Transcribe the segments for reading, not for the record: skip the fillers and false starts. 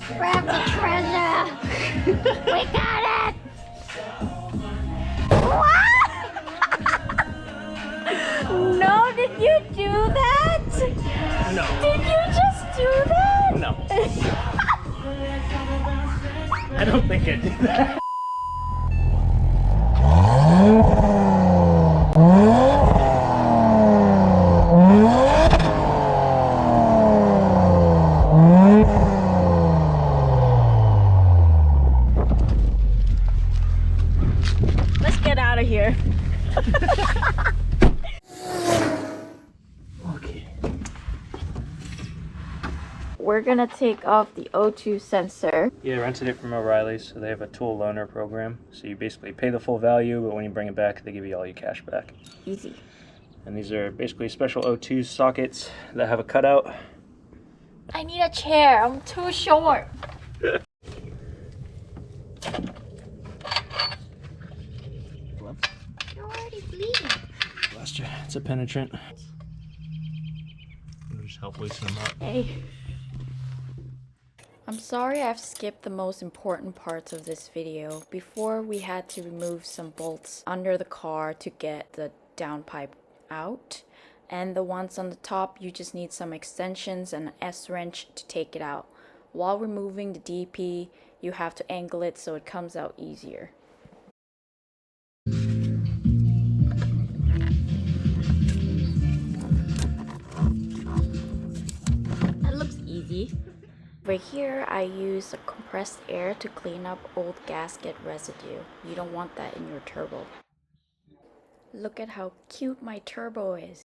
Grab the treasure! We got it! What? No, did you do that? No. Did you just do that? No. I don't think I did that. Let's get out of here. Okay. We're gonna take off the O2 sensor. Yeah, rented it from O'Reilly's, so they have a tool loaner program. So you basically pay the full value, but when you bring it back, they give you all your cash back. Easy. And these are basically special O2 sockets that have a cutout. I need a chair. I'm too short. You're already bleeding. Blast you. It's a penetrant. It'll just help loosen them up. Hey. I'm sorry I've skipped the most important parts of this video. Before, we had to remove some bolts under the car to get the downpipe out. And the ones on the top, you just need some extensions and an S-wrench to take it out. While removing the DP, you have to angle it so it comes out easier. That looks easy. Over here, I use a compressed air to clean up old gasket residue. You don't want that in your turbo. Look at how cute my turbo is.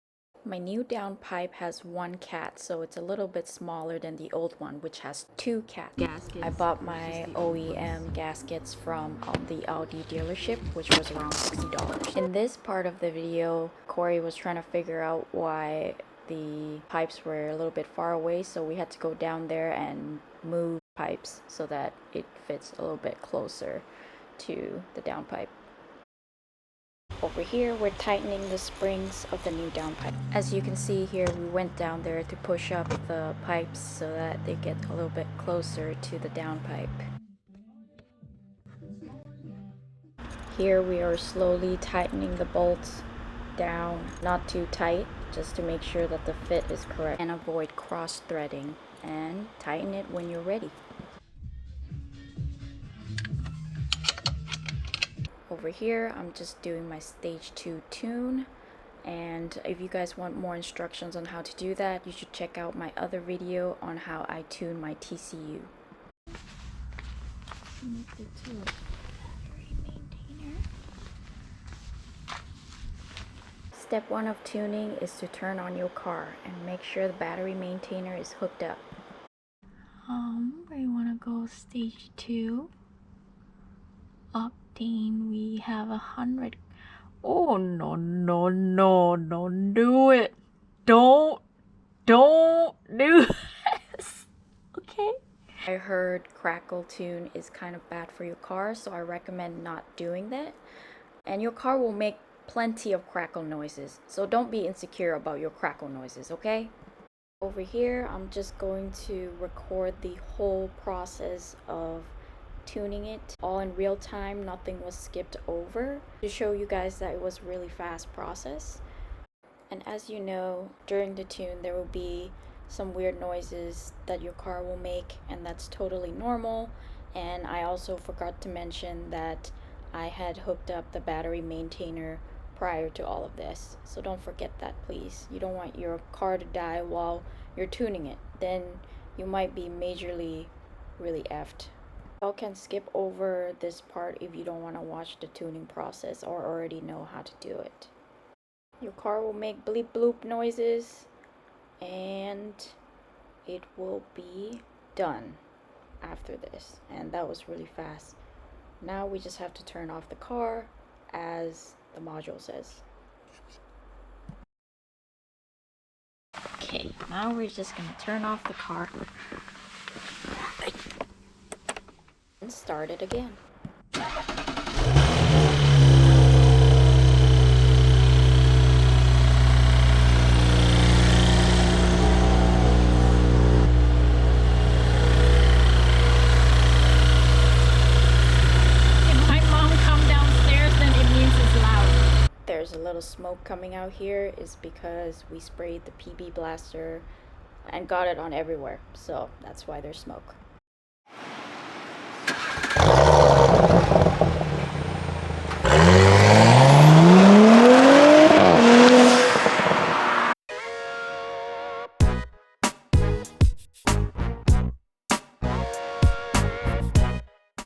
My new downpipe has one cat, so it's a little bit smaller than the old one, which has two cats. I bought my OEM gaskets from the Audi dealership, which was around $60. In this part of the video, Corey was trying to figure out why the pipes were a little bit far away, so we had to go down there and move pipes so that it fits a little bit closer to the downpipe. Over here, we're tightening the springs of the new downpipe. As you can see here, we went down there to push up the pipes so that they get a little bit closer to the downpipe. Here we are slowly tightening the bolts down, not too tight, just to make sure that the fit is correct and avoid cross threading, and tighten it when you're ready. Over here, I'm just doing my stage 2 tune, and if you guys want more instructions on how to do that, you should check out my other video on how I tune my TCU. Step 1 of tuning is to turn on your car and make sure the battery maintainer is hooked up. We want to go stage 2. Octane, we have 100. Oh no, don't do it. Don't do this. Okay. I heard crackle tune is kind of bad for your car, so I recommend not doing that. And your car will make plenty of crackle noises, so don't be insecure about your crackle noises, okay? Over here, I'm just going to record the whole process of tuning it all in real time. Nothing was skipped over to show you guys that it was really fast process. And as you know, during the tune there will be some weird noises that your car will make, and that's totally normal. And I also forgot to mention that I had hooked up the battery maintainer prior to all of this, so don't forget that, please. You don't want your car to die while you're tuning it, then you might be majorly really effed. Y'all can skip over this part if you don't want to watch the tuning process or already know how to do it. Your car will make bleep bloop noises and it will be done after this, and that was really fast. Now we just have to turn off the car as the module says. Okay, now we're just gonna turn off the car and start it again. little smoke coming out here is because we sprayed the PB blaster and got it on everywhere. So that's why there's smoke.